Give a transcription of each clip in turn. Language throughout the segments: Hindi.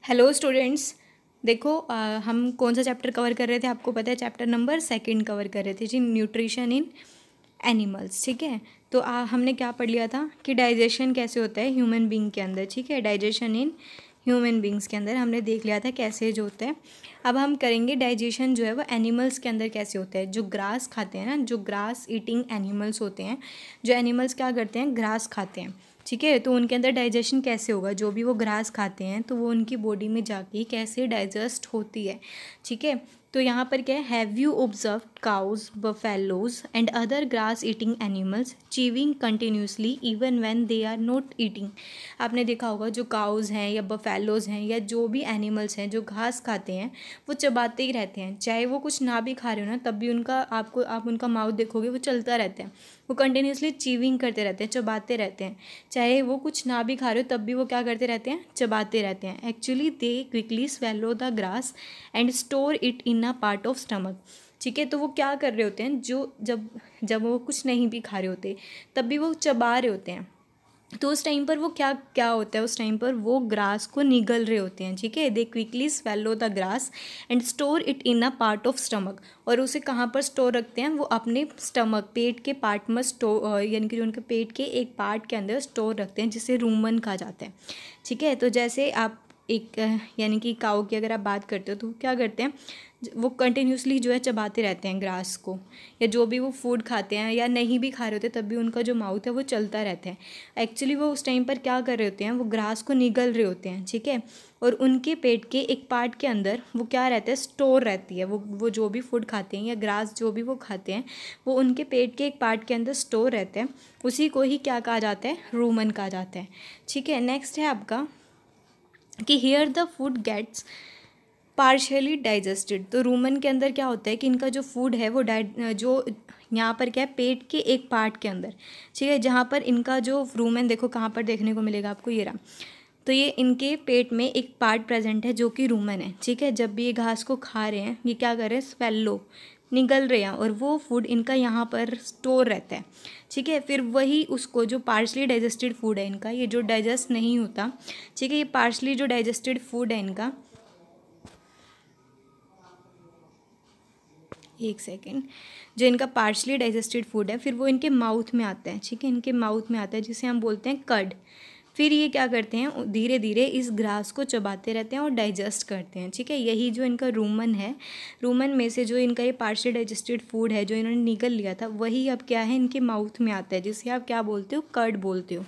Hello students. देखो हम कौन सा चैप्टर कवर कर रहे थे, आपको पता है चैप्टर नंबर 2 कवर कर रहे थे जी, न्यूट्रिशन इन एनिमल्स। ठीक है, तो हमने क्या पढ़ लिया था कि डाइजेशन कैसे होता है ह्यूमन बींग के अंदर। ठीक है, डाइजेशन इन ह्यूमन बींग्स के अंदर हमने देख लिया था कैसे जो होता है। अब हम करेंगे डाइजेशन जो है वो एनिमल्स के अंदर कैसे होता है। जो ग्रास खाते हैं ना, जो ग्रास ईटिंग एनिमल्स होते हैं, जो एनिमल्स क्या करते हैं, ग्रास खाते हैं। ठीक है, तो उनके अंदर डाइजेशन कैसे होगा, जो भी वो ग्रास खाते हैं तो वो उनकी बॉडी में जाके कैसे डाइजेस्ट होती है। ठीक है, तो यहाँ पर क्या है, have you observe cows, buffaloes and other grass eating animals chewing continuously even when they are not eating. आपने देखा होगा जो काउज हैं या बफेलोज हैं या जो भी एनिमल्स हैं जो घास खाते हैं वो चबाते ही रहते हैं, चाहे वो कुछ ना भी खा रहे हो ना तब भी उनका आप उनका माउथ देखोगे वो चलता रहता है, वो कंटिन्यूसली चीविंग करते रहते हैं, चबाते रहते हैं। चाहे वो कुछ ना भी खा रहे हो तब भी वो क्या करते रहते हैं, चबाते रहते हैं। Actually they quickly swallow the grass and store it in a part of stomach. ठीक है, तो वो क्या कर रहे होते हैं, जो जब जब वो कुछ नहीं भी खा रहे होते तब भी वो चबा रहे होते हैं, तो उस टाइम पर वो क्या क्या होता है, उस टाइम पर वो ग्रास को निगल रहे होते हैं। ठीक है, दे quickly swallow the grass and store it in a part of stomach. और उसे कहाँ पर स्टोर रखते हैं, वो अपने स्टमक, पेट के पार्ट में स्टोर, यानी कि जो उनके पेट के एक पार्ट के अंदर स्टोर रखते हैं, जिसे रूमन कहा जाता है। ठीक है, तो जैसे आप एक यानी कि काऊ की अगर आप बात करते हो तो क्या करते हैं, वो कंटिन्यूसली जो है चबाते रहते हैं ग्रास को, या जो भी वो फूड खाते हैं या नहीं भी खा रहे होते तब भी उनका जो माउथ है वो चलता रहता है। एक्चुअली वो उस टाइम पर क्या कर रहे होते हैं, वो ग्रास को निगल रहे होते हैं। ठीक है, और उनके पेट के एक पार्ट के अंदर वो क्या रहता है, स्टोर रहती है, वो जो भी फूड खाते हैं या ग्रास जो भी वो खाते हैं वो उनके पेट के एक पार्ट के अंदर स्टोर रहता है। उसी को ही क्या कहा जाता है, रूमन कहा जाता है। ठीक है, नेक्स्ट है आपका कि here the food gets partially digested. तो रूमन के अंदर क्या होता है कि इनका जो फूड है वो जो यहाँ पर क्या है, पेट के एक पार्ट के अंदर। ठीक है, जहाँ पर इनका जो रूमन देखो कहाँ पर देखने को मिलेगा आपको, ये रहा। तो ये इनके पेट में एक पार्ट प्रेजेंट है जो कि रूमन है। ठीक है, जब भी ये घास को खा रहे हैं ये क्या कर रहे हैं, स्वेल्लो, निगल रहे हैं, और वो फूड इनका यहाँ पर स्टोर रहता है। ठीक है, फिर वही उसको जो पार्शली डाइजेस्टेड फूड है इनका, ये जो डाइजेस्ट नहीं होता, ठीक है, ये पार्शली जो डाइजेस्टेड फूड है इनका, एक सेकेंड, जो इनका पार्शली डाइजेस्टेड फूड है फिर वो इनके माउथ में आता है। ठीक है, इनके माउथ में आता है जिसे हम बोलते हैं कर्ड। फिर ये क्या करते हैं, धीरे धीरे इस ग्रास को चबाते रहते हैं और डाइजेस्ट करते हैं। ठीक है, यही जो इनका रूमन है, रूमन में से जो इनका ये पार्शली डाइजेस्टेड फूड है जो इन्होंने निगल लिया था वही अब क्या है, इनके माउथ में आता है, जिसे आप क्या बोलते हो, कर्ड बोलते हो।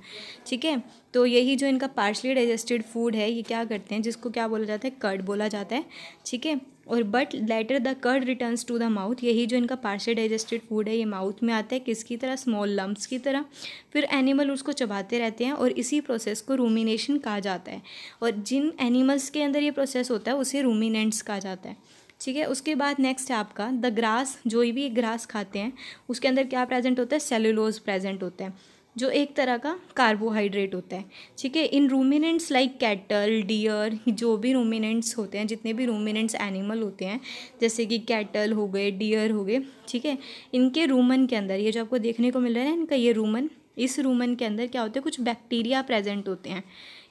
ठीक है, तो यही जो इनका पार्शली डाइजेस्टेड फूड है ये क्या करते हैं, जिसको क्या बोला जाता है, कर्ड बोला जाता है। ठीक है, और but later the cud returns to the mouth. यही जो इनका पार्शियल डाइजेस्टेड फूड है ये माउथ में आता है, किसकी तरह, स्मॉल लम्प्स की तरह। फिर एनिमल उसको चबाते रहते हैं और इसी प्रोसेस को रूमिनेशन कहा जाता है। और जिन एनिमल्स के अंदर ये प्रोसेस होता है उसे रूमिनेंट्स कहा जाता है। ठीक है, उसके बाद नेक्स्ट है आपका द ग्रास। जो भी ग्रास खाते हैं उसके अंदर क्या प्रेजेंट होता है, सेलुलोज प्रेजेंट होता है, जो एक तरह का कार्बोहाइड्रेट होता है। ठीक है, इन रूमिनेंट्स लाइक कैटल, डियर, जो भी रूमिनेंट्स होते हैं, जितने भी रूमिनेंट्स एनिमल होते हैं, जैसे कि कैटल हो गए, डियर हो गए, ठीक है, इनके रूमन के अंदर ये जो आपको देखने को मिल रहा है ना, इनका ये रूमन, इस रूमन के अंदर क्या होते हैं, कुछ बैक्टीरिया प्रेजेंट होते हैं।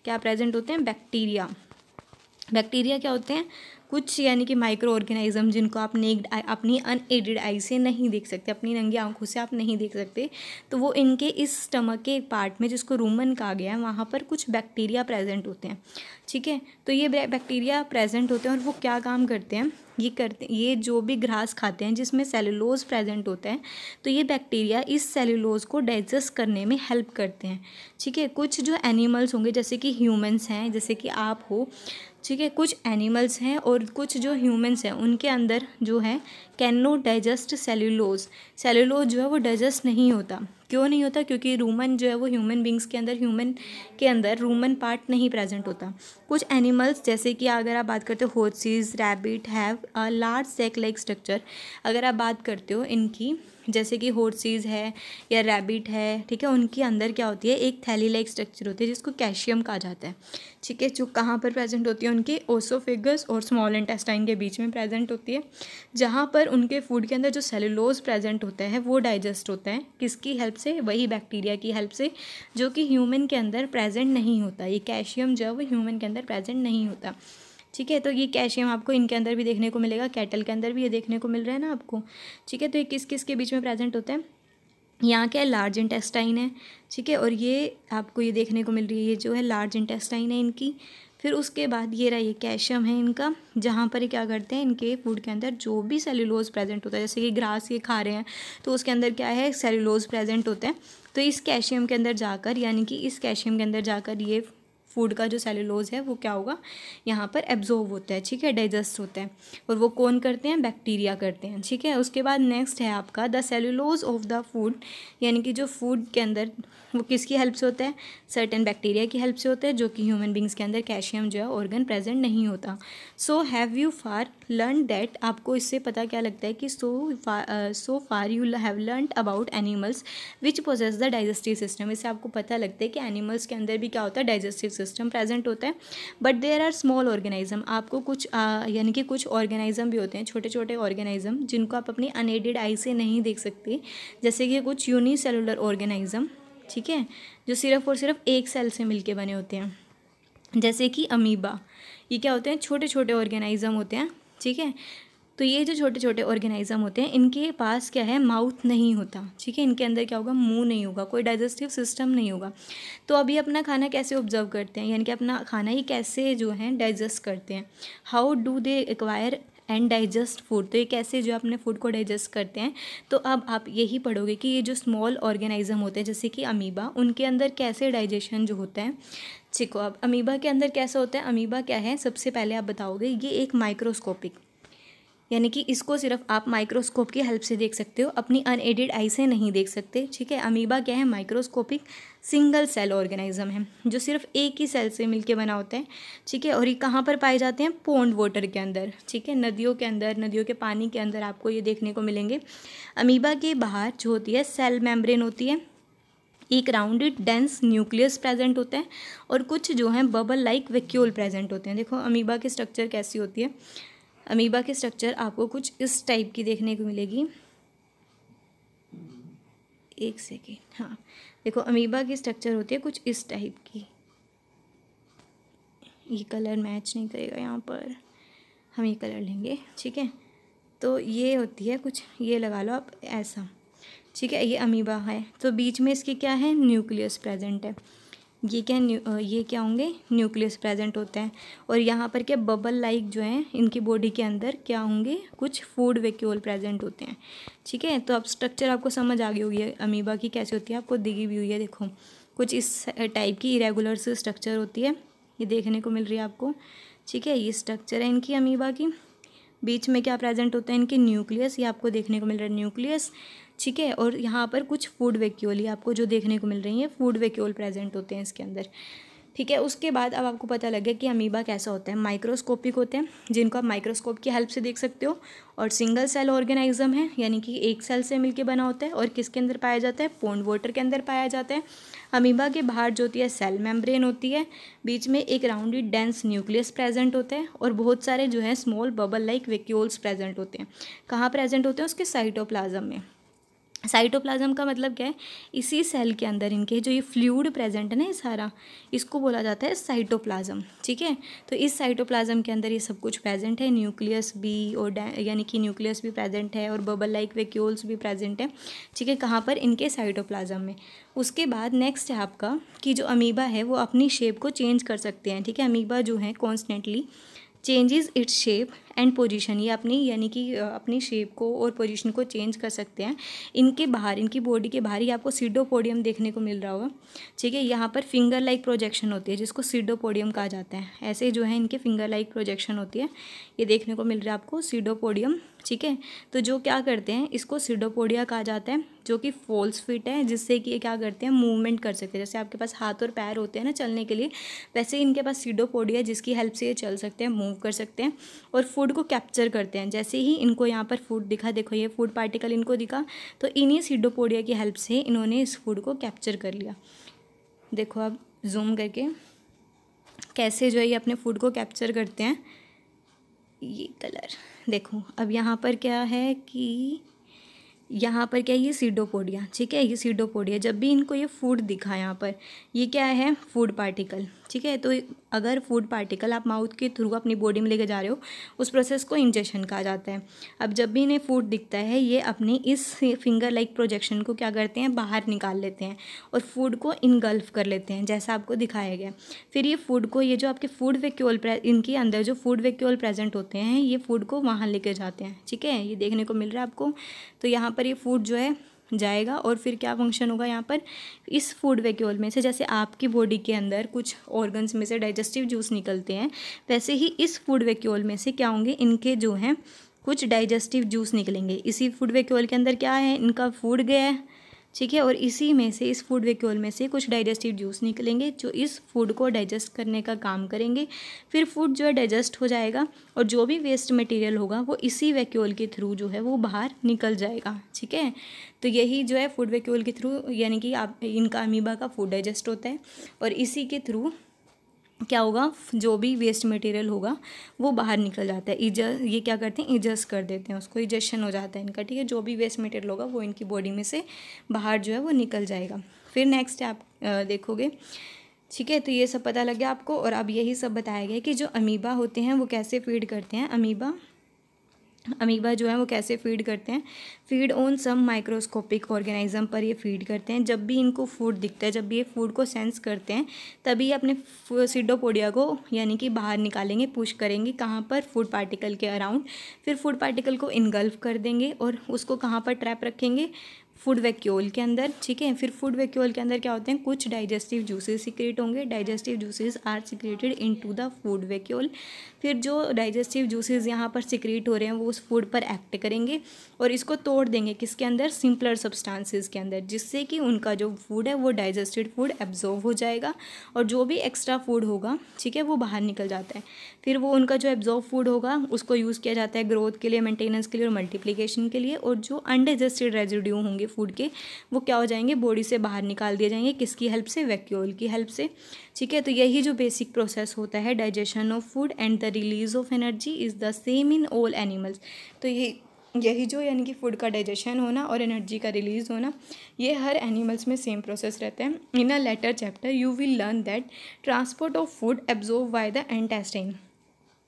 क्या प्रेजेंट होते हैं, बैक्टीरिया। बैक्टीरिया क्या होते हैं, कुछ यानी कि माइक्रो ऑर्गेनिज्म, जिनको आप नेक्ड अपनी अनएडेड आई से नहीं देख सकते, अपनी नंगी आंखों से आप नहीं देख सकते, तो वो इनके इस स्टमक के पार्ट में जिसको रूमन कहा गया है वहाँ पर कुछ बैक्टीरिया प्रेजेंट होते हैं। ठीक है, तो ये बैक्टीरिया प्रेजेंट होते हैं और वो क्या काम करते हैं, ये जो भी घास खाते हैं जिसमें सेलुलोज प्रेजेंट होता है, तो ये बैक्टीरिया इस सेलुलोज को डाइजेस्ट करने में हेल्प करते हैं। ठीक है, कुछ जो एनिमल्स होंगे जैसे कि ह्यूमंस हैं, जैसे कि आप हो, ठीक है, कुछ एनिमल्स हैं और कुछ जो ह्यूमंस हैं उनके अंदर जो है can not digest cellulose. Cellulose जो है वो डाइजेस्ट नहीं होता। क्यों नहीं होता, क्योंकि रूमन जो है वो ह्यूमन बींग्स के अंदर रूमन पार्ट नहीं प्रेजेंट होता। कुछ एनिमल्स जैसे कि अगर आप बात करते हो horses, rabbit have a large sac like structure. अगर आप बात करते हो इनकी जैसे कि हॉर्सेस है या रैबिट है, ठीक है, उनके अंदर क्या होती है, एक थैली लाइक स्ट्रक्चर होती है जिसको कैल्शियम कहा जाता है, ठीक है, जो कहाँ पर प्रेजेंट होती है, उनके ओसोफेगस और स्मॉल इंटेस्टाइन के बीच में प्रेजेंट होती है, जहाँ पर उनके फूड के अंदर जो सेलुलोज प्रेजेंट होता है वो डाइजेस्ट होता है, किसकी हेल्प से, वही बैक्टीरिया की हेल्प से, जो कि ह्यूमन के अंदर प्रेजेंट नहीं होता। ये कैल्शियम जो है वो ह्यूमन के अंदर प्रेजेंट नहीं होता, ठीक है। तो ये कैल्शियम आपको इनके अंदर भी देखने को मिलेगा, कैटल के अंदर भी ये देखने को मिल रहा है ना आपको, ठीक है। तो ये किस किस के बीच में प्रेजेंट होता है, यहाँ क्या है, लार्ज इंटेस्टाइन है, ठीक है, और ये आपको ये देखने को मिल रही है, ये जो है लार्ज इंटेस्टाइन है इनकी। फिर उसके बाद ये रहा, ये कैल्शियम है इनका, जहाँ पर ये क्या करते हैं, इनके फूड के अंदर जो भी सेलुलोज प्रेजेंट होता है, जैसे कि ग्रास ये खा रहे हैं तो उसके अंदर क्या है, सेलुलोज प्रेजेंट होता है, तो इस कैल्शियम के अंदर जाकर, यानी कि इस कैल्शियम के अंदर जाकर ये फूड का जो सेलुलोज है वो क्या होगा, यहाँ पर एब्जॉर्ब होता है, ठीक है, डाइजेस्ट होता है, और वो कौन करते हैं, बैक्टीरिया करते हैं, ठीक है। उसके बाद नेक्स्ट है आपका the cellulose of the food, यानी कि जो फूड के अंदर वो किसकी हेल्प से होता है, सर्टेन बैक्टीरिया की हेल्प से होता है, जो कि ह्यूमन बींग्स के अंदर कैल्शियम जो है ऑर्गन प्रेजेंट नहीं होता। So have you far learn that, आपको इससे पता क्या लगता है कि so far you have learn about animals which possess the digestive system, इससे आपको पता लगता है कि एनिमल्स के अंदर भी क्या होता है, डाइजेस्टिव सिस्टम प्रेजेंट होता है, but there are small organism, आपको कुछ यानी कि कुछ ऑर्गेनिज्म भी होते हैं, छोटे छोटे ऑर्गेनिज्म, जिनको आप अपनी अनएडेड आई से नहीं देख सकते, जैसे कि कुछ यूनिसेलुलर ऑर्गेनिज्म, ठीक है, जो सिर्फ और सिर्फ एक सेल से मिलके बने होते हैं, जैसे कि अमीबा, ये क्या होते हैं, छोटे छोटे ऑर्गेनिज्म होते हैं, ठीक है। तो ये जो छोटे छोटे ऑर्गेनिज्म होते हैं, इनके पास क्या है, माउथ नहीं होता, ठीक है, इनके अंदर क्या होगा, मुंह नहीं होगा, कोई डाइजेस्टिव सिस्टम नहीं होगा। तो अभी अपना खाना कैसे ऑब्जर्व करते हैं, यानी कि अपना खाना ही कैसे जो है डाइजेस्ट करते हैं, how do they acquire and digest food, तो ये कैसे जो अपने फूड को डाइजेस्ट करते हैं। तो अब आप यही पढ़ोगे कि ये जो स्मॉल ऑर्गेनिज्म होते हैं जैसे कि अमीबा, उनके अंदर कैसे डाइजेशन जो होता है, ठीक हो। अब अमीबा के अंदर कैसा होता है, अमीबा क्या है, सबसे पहले आप बताओगे, ये एक माइक्रोस्कोपिक, यानी कि इसको सिर्फ आप माइक्रोस्कोप की हेल्प से देख सकते हो, अपनी अनएडेड आई से नहीं देख सकते, ठीक है। अमीबा क्या है, माइक्रोस्कोपिक सिंगल सेल ऑर्गेनिज्म है, जो सिर्फ एक ही सेल से मिलके बना होता है, ठीक है। और ये कहाँ पर पाए जाते हैं, पॉन्ड वाटर के अंदर, ठीक है, नदियों के अंदर, नदियों के पानी के अंदर आपको ये देखने को मिलेंगे। अमीबा के बाहर जो होती है सेल मेम्ब्रेन होती है, एक राउंडेड डेंस न्यूक्लियस प्रेजेंट होता है, और कुछ जो है बबल लाइक वैक्यूल प्रेजेंट होते हैं। देखो अमीबा की स्ट्रक्चर कैसी होती है, अमीबा की स्ट्रक्चर आपको कुछ इस टाइप की देखने को मिलेगी, एक सेकेंड, हाँ देखो अमीबा की स्ट्रक्चर होती है कुछ इस टाइप की, ये कलर मैच नहीं करेगा यहाँ पर, हम ये कलर लेंगे, ठीक है। तो ये होती है कुछ, ये लगा लो आप ऐसा, ठीक है, ये अमीबा है, तो बीच में इसके क्या है, न्यूक्लियस प्रेजेंट है, ये क्या ये क्या होंगे, न्यूक्लियस प्रेजेंट होता है, और यहाँ पर क्या बबल लाइक जो है इनकी बॉडी के अंदर क्या होंगे, कुछ फूड वैक्यूल प्रेजेंट होते हैं, ठीक है। तो अब स्ट्रक्चर आपको समझ आ गई होगी अमीबा की कैसे होती है, आपको दिखी भी हुई है, देखो कुछ इस टाइप की इरेगुलर से स्ट्रक्चर होती है, ये देखने को मिल रही है आपको, ठीक है। ये स्ट्रक्चर है इनकी अमीबा की, बीच में क्या प्रेजेंट होता है, इनके न्यूक्लियस, ये आपको देखने को मिल रहा है न्यूक्लियस, ठीक है। और यहाँ पर कुछ फूड वैक्यूल, ये आपको जो देखने को मिल रही है फूड वैक्यूल प्रेजेंट होते हैं इसके अंदर, ठीक है। उसके बाद अब आपको पता लग गया कि अमीबा कैसा होता है, माइक्रोस्कोपिक होते हैं, जिनको आप माइक्रोस्कोप की हेल्प से देख सकते हो, और सिंगल सेल ऑर्गेनिज्म है, यानी कि एक सेल से मिलके बना होता है, और किसके अंदर पाया जाता है, पॉन्ड वाटर के अंदर पाया जाता है। अमीबा के बाहर जो होती है सेल मेम्ब्रेन होती है, बीच में एक राउंडेड डेंस न्यूक्लियस प्रेजेंट होता है, और बहुत सारे जो है small bubble like vacuoles present होते हैं। कहाँ प्रेजेंट होते हैं, उसके साइटोप्लाज्म में। साइटोप्लाज्म का मतलब क्या है, इसी सेल के अंदर इनके जो ये फ्लूइड प्रेजेंट है ना, ये सारा, इसको बोला जाता है साइटोप्लाज्म, ठीक है। तो इस साइटोप्लाज्म के अंदर ये सब कुछ प्रेजेंट है, न्यूक्लियस भी, और यानी कि न्यूक्लियस भी प्रेजेंट है, और बबल लाइक वैक्यूल्स भी प्रेजेंट है, ठीक है। कहाँ पर, इनके साइटोप्लाज्म में। उसके बाद नेक्स्ट है आपका कि जो अमीबा है वो अपनी शेप को चेंज कर सकते हैं, ठीक है। अमीबा जो है constantly changes its shape and position, ये अपनी यानी कि अपनी शेप को और पोजीशन को चेंज कर सकते हैं। इनके बाहर, इनकी बॉडी के बाहर ही आपको सीडोपोडियम देखने को मिल रहा होगा, ठीक है। यहाँ पर फिंगर लाइक प्रोजेक्शन होती है, जिसको सीडोपोडियम कहा जाता है। ऐसे जो है इनके फिंगर लाइक प्रोजेक्शन होती है, ये देखने को मिल रहा है आपको सीडोपोडियम, ठीक है। तो जो क्या करते हैं, इसको सीडोपोडिया कहा जाता है, जो कि फॉल्स फिट है, जिससे कि ये क्या करते हैं, मूवमेंट कर सकते हैं। जैसे आपके पास हाथ और पैर होते हैं ना चलने के लिए, वैसे ही इनके पास सीडोपोडिया, जिसकी हेल्प से ये चल सकते हैं, मूव कर सकते हैं और फूड को कैप्चर करते हैं। जैसे ही इनको यहाँ पर फूड दिखा, देखो ये फूड पार्टिकल इनको दिखा, तो इन्हीं सीडोपोडिया की हेल्प से इन्होंने इस फूड को कैप्चर कर लिया। देखो आप जूम करके कैसे जो है ये अपने फूड को कैप्चर करते हैं। ये कलर देखो, अब यहाँ पर क्या है कि यहाँ पर क्या है, ये सीडोपोडिया, ठीक है, ये सीडोपोडिया, जब भी इनको ये फूड दिखा यहाँ पर, ये क्या है, फूड पार्टिकल, ठीक है। तो अगर फूड पार्टिकल आप माउथ के थ्रू अपनी बॉडी में लेके जा रहे हो, उस प्रोसेस को इंजेक्शन कहा जाता है। अब जब भी इन्हें फूड दिखता है, ये अपनी इस फिंगर लाइक प्रोजेक्शन को क्या करते हैं, बाहर निकाल लेते हैं और फूड को इनगल्फ कर लेते हैं, जैसा आपको दिखाया गया। फिर ये फूड को, ये जो आपके फूड वैक्यूल इनके अंदर जो फूड वैक्यूल प्रेजेंट होते हैं, ये फूड को वहाँ लेके जाते हैं, ठीक है, ये देखने को मिल रहा है आपको। तो यहाँ पर ये फूड जो है जाएगा और फिर क्या फंक्शन होगा यहाँ पर, इस फूड वैक्यूल में से, जैसे आपकी बॉडी के अंदर कुछ ऑर्गन्स में से डाइजेस्टिव जूस निकलते हैं, वैसे ही इस फूड वैक्यूल में से क्या होंगे, इनके जो हैं कुछ डाइजेस्टिव जूस निकलेंगे। इसी फूड वैक्यूल के अंदर क्या है, इनका फूड गया है, ठीक है, और इसी में से, इस फूड वैक्यूल में से कुछ डाइजेस्टिव जूस निकलेंगे जो इस फूड को डाइजेस्ट करने का काम करेंगे। फिर फूड जो है डाइजेस्ट हो जाएगा और जो भी वेस्ट मटेरियल होगा वो इसी वैक्यूल के थ्रू जो है वो बाहर निकल जाएगा, ठीक है। तो यही जो है फूड वैक्यूल के थ्रू, यानी कि आप इनका अमीबा का फूड डाइजेस्ट होता है और इसी के थ्रू क्या होगा, जो भी वेस्ट मटेरियल होगा वो बाहर निकल जाता है। ये क्या करते हैं, इजस्ट कर देते हैं उसको, इजेक्शन हो जाता है इनका, ठीक है। जो भी वेस्ट मटेरियल होगा वो इनकी बॉडी में से बाहर जो है वो निकल जाएगा। फिर नेक्स्ट आप देखोगे, ठीक है। तो ये सब पता लग गया आपको। और अब यही सब बताया गया कि जो अमीबा होते हैं वो कैसे फीड करते हैं। अमीबा जो है वो कैसे फीड करते हैं, feed on some microscopic organism पर ये फीड करते हैं। जब भी इनको फूड दिखता है, जब भी ये फूड को सेंस करते हैं, तभी ये अपने सीडोपोडिया को यानी कि बाहर निकालेंगे, पुश करेंगे कहाँ पर, फूड पार्टिकल के अराउंड। फिर फूड पार्टिकल को इनगल्फ कर देंगे और उसको कहाँ पर ट्रैप रखेंगे, फूड वैक्यूल के अंदर, ठीक है। फिर फूड वैक्यूल के अंदर क्या होते हैं, कुछ डाइजेस्टिव जूसेस सिक्रेट होंगे। Digestive juices are secreted into the food vacuole. फिर जो डाइजेस्टिव जूसेस यहाँ पर सिक्रेट हो रहे हैं वो उस फूड पर एक्ट करेंगे और इसको तोड़ देंगे किसके अंदर, सिंपलर सब्सटेंसेस के अंदर, जिससे कि उनका जो फूड है वो डाइजेस्टेड फूड एब्जॉर्व हो जाएगा और जो भी एक्स्ट्रा फूड होगा, ठीक है, वो बाहर निकल जाता है। फिर वो उनका जो एब्जॉर्व फूड होगा उसको यूज़ किया जाता है ग्रोथ के लिए, मेंटेनेंस के लिए और मल्टीप्लिकेशन के लिए। और जो अनडाइजेस्टेड रेजिड्यू होंगे फूड के, वो क्या हो जाएंगे, बॉडी से बाहर निकाल दिए जाएंगे, किसकी हेल्प से, वैक्यूल की हेल्प से, ठीक है। तो यही जो बेसिक प्रोसेस होता है digestion of food and the release of energy is the same in all animals. तो यही जो यानी कि फूड का डाइजेशन होना और एनर्जी का रिलीज होना, ये हर एनिमल्स में सेम प्रोसेस रहता है। In a later chapter you will learn that transport of food absorb by the intestine.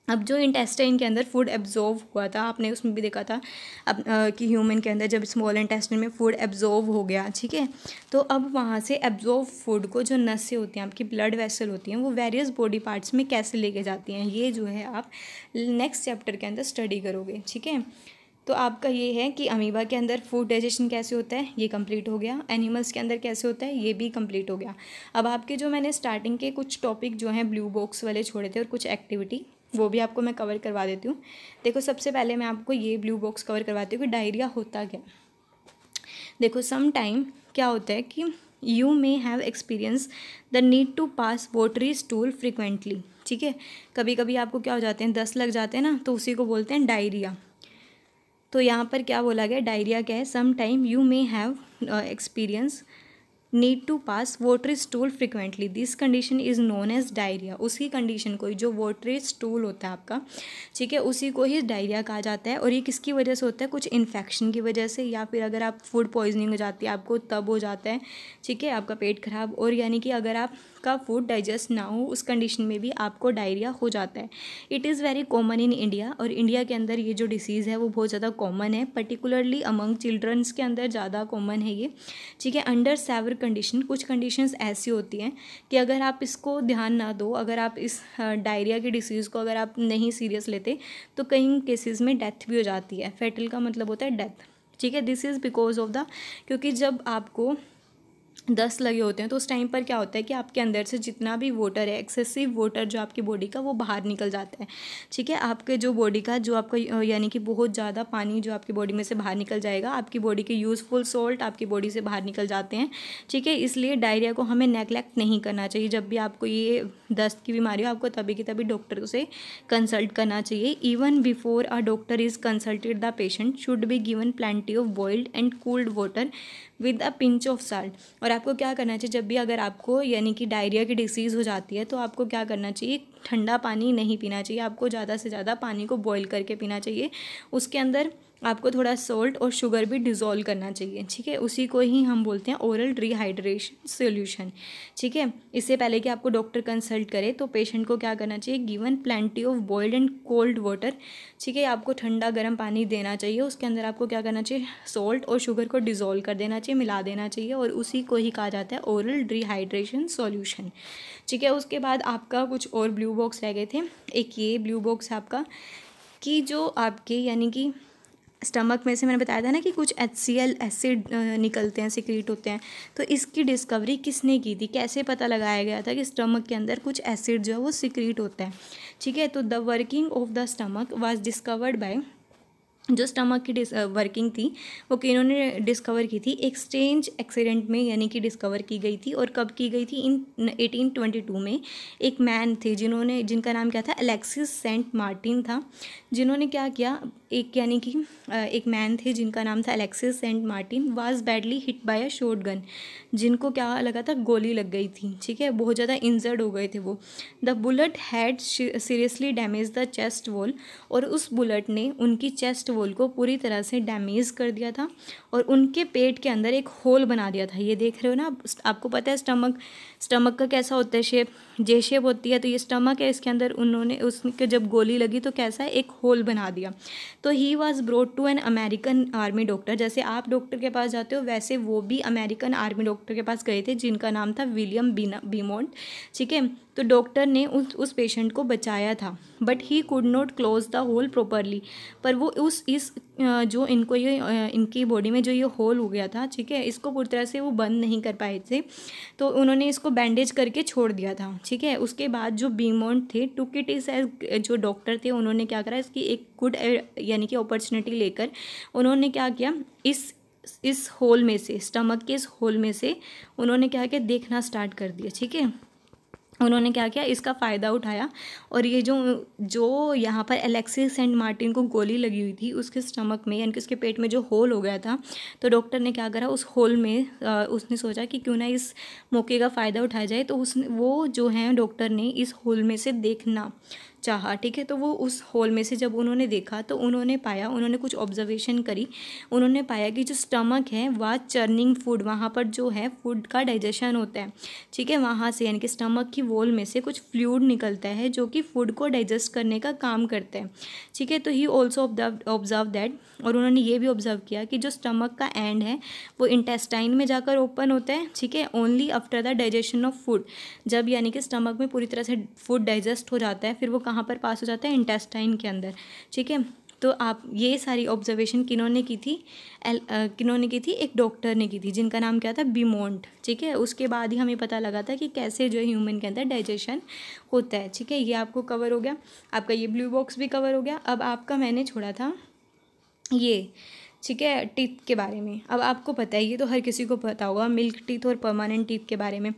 अब जो इंटेस्टाइन के अंदर फूड एब्जॉर्व हुआ था, आपने उसमें भी देखा था अब कि ह्यूमन के अंदर जब स्मॉल इंटेस्टाइन में फूड एब्जॉर्व हो गया, ठीक है, तो अब वहाँ से एब्जॉर्व फूड को जो नसें होती हैं, आपकी ब्लड वेसल होती हैं, वो वेरियस बॉडी पार्ट्स में कैसे लेके जाती हैं, ये जो है आप नेक्स्ट चैप्टर के अंदर स्टडी करोगे, ठीक है। तो आपका ये है कि अमीबा के अंदर फूड डाइजेशन कैसे होता है, ये कंप्लीट हो गया। एनिमल्स के अंदर कैसे होता है, ये भी कंप्लीट हो गया। अब आपके जो मैंने स्टार्टिंग के कुछ टॉपिक जो हैं ब्लू बॉक्स वाले छोड़े थे और कुछ एक्टिविटी, वो भी आपको मैं कवर करवा देती हूँ। देखो सबसे पहले मैं आपको ये ब्लू बॉक्स कवर करवाती हूँ कि डायरिया होता क्या। देखो सम टाइम क्या होता है कि you may have experience the need to pass watery stool frequently, ठीक है। कभी कभी आपको क्या हो जाते हैं, दस्त लग जाते हैं ना, तो उसी को बोलते हैं डायरिया। तो यहाँ पर क्या बोला गया, डायरिया क्या है, some time you may have experience need to pass watery stool frequently, this condition is known as diarrhoea. उसी कंडीशन को, जो वॉटरी स्टूल होता है आपका, ठीक है, उसी को ही डायरिया कहा जाता है। और ये किसकी वजह से होता है, कुछ इन्फेक्शन की वजह से, या फिर अगर आप फूड पॉइजनिंग हो जाती है आपको तब हो जाता है, ठीक है, आपका पेट खराब। और यानी कि अगर आपका फूड डाइजेस्ट ना हो उस कंडीशन में भी आपको डायरिया हो जाता है। It is very common in India, और इंडिया के अंदर ये जो डिसीज़ है वो बहुत ज़्यादा कॉमन है, पर्टिकुलरली अमंग चिल्ड्रंस के अंदर ज़्यादा कॉमन है ये, ठीक है। अंडर सेवर कंडीशन, कुछ कंडीशंस ऐसी होती हैं कि अगर आप इसको ध्यान ना दो, अगर आप इस डायरिया की डिसीज़ को अगर आप नहीं सीरियस लेते, तो कई केसेस में डेथ भी हो जाती है। फेटल का मतलब होता है डेथ, ठीक है। This is because of the, क्योंकि जब आपको दस्त लगे होते हैं, तो उस टाइम पर क्या होता है कि आपके अंदर से जितना भी वाटर है, एक्सेसिव वाटर जो आपकी बॉडी का, वो बाहर निकल जाता है। ठीक है, आपके जो बॉडी का जो आपका यानी कि बहुत ज़्यादा पानी जो आपकी बॉडी में से बाहर निकल जाएगा, आपकी बॉडी के यूज़फुल सॉल्ट आपकी बॉडी से बाहर निकल जाते हैं। ठीक है, इसलिए डायरिया को हमें नेगलेक्ट नहीं करना चाहिए। जब भी आपको ये दस्त की बीमारी हो, आपको तभी की तभी डॉक्टर से कंसल्ट करना चाहिए। Even before a doctor is consulted, the patient should be given plenty of boiled and cooled water with a pinch of salt. और आपको क्या करना चाहिए, जब भी अगर आपको यानी कि डायरिया की डिसीज़ हो जाती है, तो आपको क्या करना चाहिए, ठंडा पानी नहीं पीना चाहिए, आपको ज़्यादा से ज़्यादा पानी को बॉईल करके पीना चाहिए। उसके अंदर आपको थोड़ा सॉल्ट और शुगर भी डिज़ोल्व करना चाहिए। ठीक है, उसी को ही हम बोलते हैं ओरल रिहाइड्रेशन सॉल्यूशन। ठीक है, इससे पहले कि आपको डॉक्टर कंसल्ट करे, तो पेशेंट को क्या करना चाहिए, given plenty of boiled and cold water. ठीक है, आपको ठंडा गर्म पानी देना चाहिए, उसके अंदर आपको क्या करना चाहिए, सॉल्ट और शुगर को डिज़ोल्व कर देना चाहिए, मिला देना चाहिए, और उसी को ही कहा जाता है ओरल रिहाइड्रेशन सॉल्यूशन। ठीक है, उसके बाद आपका कुछ और ब्लू बॉक्स रह गए थे। एक ये ब्लू बॉक्स है आपका, कि जो आपके यानी कि स्टमक में से मैंने बताया था ना कि कुछ HCl एसिड निकलते हैं, सिक्रीट होते हैं। तो इसकी डिस्कवरी किसने की थी, कैसे पता लगाया गया था कि स्टमक के अंदर कुछ एसिड जो है वो सिक्रीट होता है। ठीक है, तो the working of the stomach was discovered by, जो स्टमक की वर्किंग थी वो किन्होंने डिस्कवर की थी, एक स्ट्रेंज एक्सीडेंट में यानी कि डिस्कवर की गई थी। और कब की गई थी, इन 1822 में। एक मैन थे जिनका नाम क्या था, अलेक्सिस सेंट मार्टिन था। जिन्होंने क्या किया, एक यानी कि एक मैन थे जिनका नाम था Alexis Saint Martin, was badly hit by a shotgun. जिनको क्या लगा था, गोली लग गई थी। ठीक है, बहुत ज़्यादा इंजर्ड हो गए थे वो। The bullet had seriously damage the chest wall, और उस बुलेट ने उनकी चेस्ट वॉल को पूरी तरह से डैमेज कर दिया था, और उनके पेट के अंदर एक होल बना दिया था। ये देख रहे हो ना, आपको पता है स्टमक का कैसा होता है शेप, जे शेप होती है। तो ये स्टमक है, इसके अंदर उन्होंने उसके जब गोली लगी तो कैसा है, एक होल बना दिया। तो he was brought to an American army doctor. जैसे आप डॉक्टर के पास जाते हो, वैसे वो भी अमेरिकन आर्मी डॉक्टर के पास गए थे, जिनका नाम था विलियम बीमोंट। ठीक है, तो डॉक्टर ने उस पेशेंट को बचाया था, but he could not close the hole properly. पर वो जो इनको ये इनकी बॉडी में जो ये होल हो गया था, ठीक है, इसको पूरी तरह से वो बंद नहीं कर पाए थे, तो उन्होंने इसको बैंडेज करके छोड़ दिया था। ठीक है, उसके बाद जो बीमोंट थे, टुक इट इज एज, जो डॉक्टर थे उन्होंने क्या करा, इसकी एक गुड यानी कि अपॉर्चुनिटी लेकर उन्होंने क्या किया, इस होल में से, स्टमक के इस होल में से उन्होंने क्या किया, देखना स्टार्ट कर दिया। ठीक है, उन्होंने क्या किया, इसका फ़ायदा उठाया, और ये जो यहाँ पर अलेक्सिस सेंट मार्टिन को गोली लगी हुई थी, उसके स्टमक में यानी कि उसके पेट में जो होल हो गया था, तो डॉक्टर ने क्या करा, उस होल में उसने सोचा कि क्यों ना इस मौके का फ़ायदा उठाया जाए। तो वो जो है डॉक्टर ने इस होल में से देखना चाहा। ठीक है, तो वो उस होल में से जब उन्होंने देखा, तो उन्होंने पाया, उन्होंने कुछ ऑब्जर्वेशन करी, उन्होंने पाया कि जो स्टमक है वह चर्निंग फूड, वहाँ पर जो है फूड का डाइजेशन होता है। ठीक है, वहाँ से यानी कि स्टमक की वॉल में से कुछ फ्लूइड निकलता है जो कि फूड को डाइजेस्ट करने का काम करता है। ठीक है, तो ही ऑल्सो ऑब्जर्व दैट, और उन्होंने ये भी ऑब्जर्व किया कि जो स्टमक का एंड है वो इंटेस्टाइन में जाकर ओपन होता है। ठीक है, only after the digestion of food, जब यानी कि स्टमक में पूरी तरह से फूड डाइजेस्ट हो जाता है, फिर वो कहाँ पर पास हो जाता है, इंटेस्टाइन के अंदर। ठीक है, तो आप ये सारी ऑब्जर्वेशन किन्होंने की थी, एक डॉक्टर ने की थी, जिनका नाम क्या था, बीमोंट। ठीक है, उसके बाद ही हमें पता लगा था कि कैसे जो है ह्यूमन के अंदर डाइजेशन होता है। ठीक है, ये आपको कवर हो गया, आपका ये ब्लू बॉक्स भी कवर हो गया। अब आपका मैंने छोड़ा था ये, ठीक है, टीथ के बारे में। अब आपको पता है, ये तो हर किसी को पता होगा, मिल्क टीथ और परमानेंट टीथ के बारे में।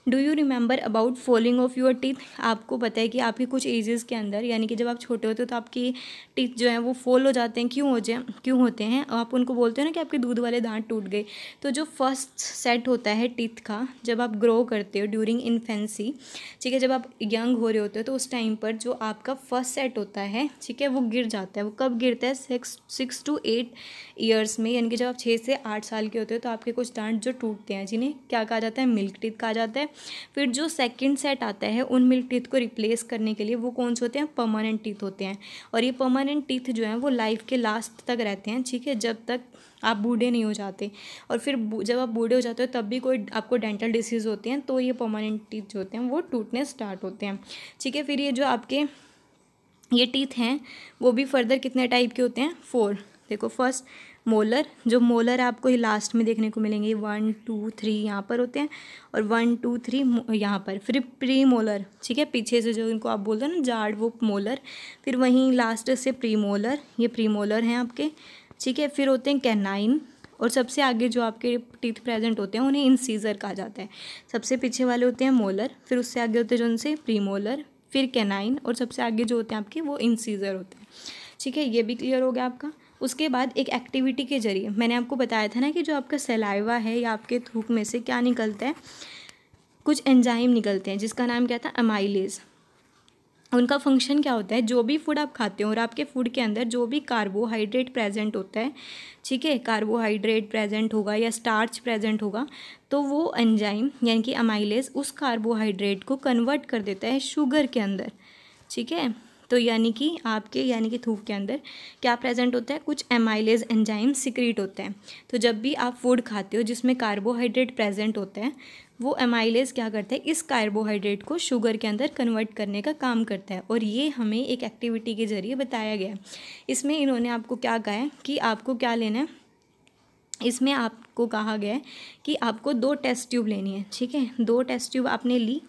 Do you remember about falling of your teeth? आपको पता है कि आपकी कुछ एजेस के अंदर, यानी कि जब आप छोटे होते हो तो आपकी टीथ जो हैं वो फॉल हो जाते हैं। क्यों होते हैं? आप उनको बोलते हो ना कि आपके दूध वाले दांत टूट गए। तो जो फर्स्ट सेट होता है टीथ का, जब आप ग्रो करते हो ड्यूरिंग इन्फेंसी, ठीक है, जब आप यंग हो रहे होते हो, तो उस टाइम पर जो आपका फर्स्ट सेट होता है, ठीक है, वो गिर जाता है। वो कब गिरता है? 6 to 8 ईयर्स में, यानी कि जब आप 6 से 8 साल के होते हो तो आपके कुछ दांत जो टूटते हैं, जिन्हें क्या कहा जाता है? मिल्क टीथ कहा जाता है। फिर जो सेकंड सेट आता है, उन मिल्क टीथ को रिप्लेस करने के लिए वो कौन से होते हैं? परमानेंट टीथ होते हैं। और ये परमानेंट टीथ जो हैं वो लाइफ के लास्ट तक रहते हैं। ठीक है, जब तक आप बूढ़े नहीं हो जाते। और फिर जब आप बूढ़े हो जाते हो तब भी कोई आपको डेंटल डिसीज़ होती हैं, तो ये परमानेंट टीथ जो होते हैं वो टूटने स्टार्ट होते हैं। ठीक है, फिर ये जो आपके ये टीथ हैं वो भी फर्दर कितने टाइप के होते हैं? 4। देखो, फर्स्ट मोलर, जो मोलर आपको ये लास्ट में देखने को मिलेंगे 1 2 3 यहाँ पर होते हैं, और 1 2 3 यहाँ पर। फिर प्री मोलर, ठीक है, पीछे से जो इनको आप बोलते हैं ना जाड़, वो मोलर। फिर वहीं लास्ट से प्री मोलर, ये प्री मोलर हैं आपके, ठीक है। फिर होते हैं कैनाइन, और सबसे आगे जो आपके टीथ प्रेजेंट होते हैं उन्हें इंसीजर कहा जाता है। सबसे पीछे वाले होते हैं मोलर, फिर उससे आगे होते हैं जो उनसे प्री मोलर, फिर कैनाइन, और सबसे आगे जो होते हैं आपके वो इंसीजर होते हैं, ठीक है। ये भी क्लियर हो गया आपका। उसके बाद एक एक्टिविटी के जरिए मैंने आपको बताया था ना कि जो आपका सलाइवा है या आपके थूक में से क्या निकलता है, कुछ एंजाइम निकलते हैं जिसका नाम क्या था, अमाइलेज। उनका फंक्शन क्या होता है, जो भी फूड आप खाते हो और आपके फूड के अंदर जो भी कार्बोहाइड्रेट प्रेजेंट होता है, ठीक है, कार्बोहाइड्रेट प्रेजेंट होगा या स्टार्च प्रेजेंट होगा, तो वो एंजाइम यानी कि अमाइलेज उस कार्बोहाइड्रेट को कन्वर्ट कर देता है शुगर के अंदर, ठीक है। तो यानी कि थूक के अंदर क्या प्रेजेंट होता है, कुछ एमाइलेज एंजाइम सिक्रीट होते हैं। तो जब भी आप फूड खाते हो जिसमें कार्बोहाइड्रेट प्रेजेंट होता है, वो एमाइलेज क्या करता है, इस कार्बोहाइड्रेट को शुगर के अंदर कन्वर्ट करने का काम करता है। और ये हमें एक एक्टिविटी के जरिए बताया गया है। इसमें इन्होंने आपको क्या कहा है कि आपको क्या लेना है, इसमें आपको कहा गया है कि आपको 2 टेस्ट ट्यूब लेनी है, ठीक है। 2 टेस्ट ट्यूब आपने ली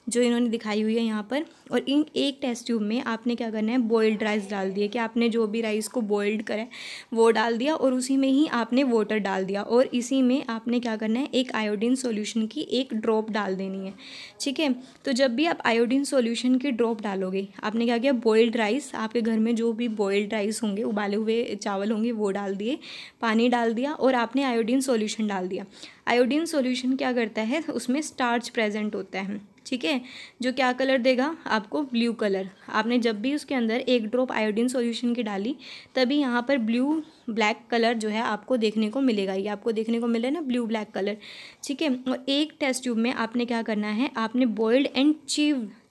जो इन्होंने दिखाई हुई है यहाँ पर, और इन एक टेस्ट ट्यूब में आपने क्या करना है, बॉइल्ड राइस डाल दिए, कि आपने जो भी राइस को बॉइल्ड करा है वो डाल दिया, और उसी में ही आपने वाटर डाल दिया, और इसी में आपने क्या करना है, एक आयोडीन सॉल्यूशन की एक ड्रॉप डाल देनी है, ठीक है। तो जब भी आप आयोडीन सॉल्यूशन की ड्रॉप डालोगे, आपने क्या किया, बॉइल्ड राइस, आपके घर में जो भी बॉइल्ड राइस होंगे, उबाले हुए चावल होंगे, वो डाल दिए, पानी डाल दिया, और आपने आयोडीन सॉल्यूशन डाल दिया। आयोडीन सॉल्यूशन क्या करता है, उसमें स्टार्च प्रेजेंट होता है, ठीक है, जो क्या कलर देगा आपको, ब्लू कलर। आपने जब भी उसके अंदर एक ड्रॉप आयोडीन सॉल्यूशन की डाली, तभी यहाँ पर ब्लैक कलर जो है आपको देखने को मिलेगा। ये आपको देखने को मिले ना, ब्लू ब्लैक कलर, ठीक है। और एक टेस्ट ट्यूब में आपने क्या करना है, आपने बॉइल्ड एंड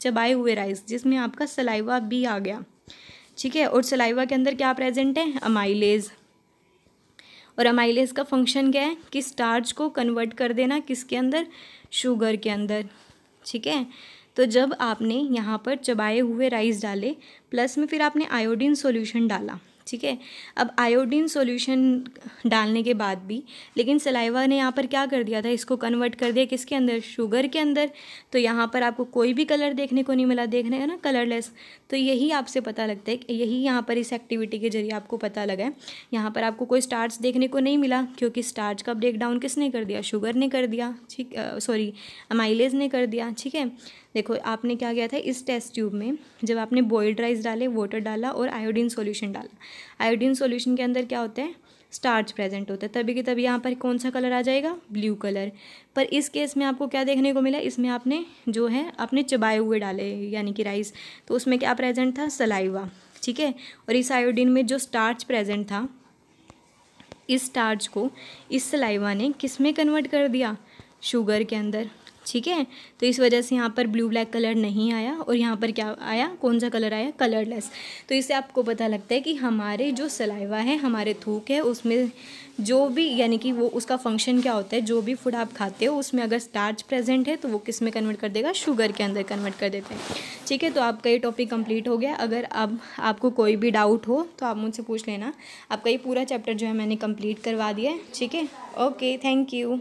चबाए हुए राइस, जिसमें आपका सलाइवा भी आ गया, ठीक है। और सलाइवा के अंदर क्या प्रेजेंट है, अमाइलेज। और अमाइलेज का फंक्शन क्या है कि स्टार्च को कन्वर्ट कर देना किसके अंदर, शुगर के अंदर, ठीक है। तो जब आपने यहाँ पर चबाए हुए राइस डाले, प्लस में फिर आपने आयोडीन सॉल्यूशन डाला, ठीक है। अब आयोडीन सॉल्यूशन डालने के बाद भी लेकिन सलाइवा ने यहाँ पर क्या कर दिया था, इसको कन्वर्ट कर दिया किसके अंदर, शुगर के अंदर। तो यहाँ पर आपको कोई भी कलर देखने को नहीं मिला, देखने का ना कलरलेस। तो यही आपसे पता लगता है कि यही यहाँ पर इस एक्टिविटी के जरिए आपको पता लगा है, यहाँ पर आपको कोई स्टार्च देखने को नहीं मिला, क्योंकि स्टार्च का ब्रेक डाउन किसने कर दिया, शुगर ने कर दिया, ठीक, सॉरी अमाइलेज ने कर दिया, ठीक है। देखो आपने क्या किया था, इस टेस्ट ट्यूब में जब आपने बॉइल्ड राइस डाले, वाटर डाला और आयोडीन सॉल्यूशन डाला, आयोडीन सॉल्यूशन के अंदर क्या होता है, स्टार्च प्रेजेंट होता है, तभी कि तभी यहाँ पर कौन सा कलर आ जाएगा, ब्लू कलर। पर इस केस में आपको क्या देखने को मिला, इसमें आपने जो है अपने चबाए हुए डाले यानी कि राइस, तो उसमें क्या प्रेजेंट था, सलाइवा, ठीक है। और इस आयोडीन में जो स्टार्च प्रेजेंट था, इस स्टार्च को इस सलाइवा ने किस में कन्वर्ट कर दिया, शुगर के अंदर, ठीक है। तो इस वजह से यहाँ पर ब्लू ब्लैक कलर नहीं आया, और यहाँ पर क्या आया, कौन सा कलर आया, कलरलेस। तो इससे आपको पता लगता है कि हमारे जो सलाइवा है, हमारे थूक है, उसमें जो भी यानी कि वो उसका फंक्शन क्या होता है, जो भी फूड आप खाते हो उसमें अगर स्टार्च प्रेजेंट है तो वो किस में कन्वर्ट कर देगा, शुगर के अंदर कन्वर्ट कर देते हैं, ठीक है। तो आपका ये टॉपिक कंप्लीट हो गया। अगर अब आपको कोई भी डाउट हो तो आप मुझसे पूछ लेना। आपका ये पूरा चैप्टर जो है मैंने कंप्लीट करवा दिया है, ठीक है। Okay, thank you.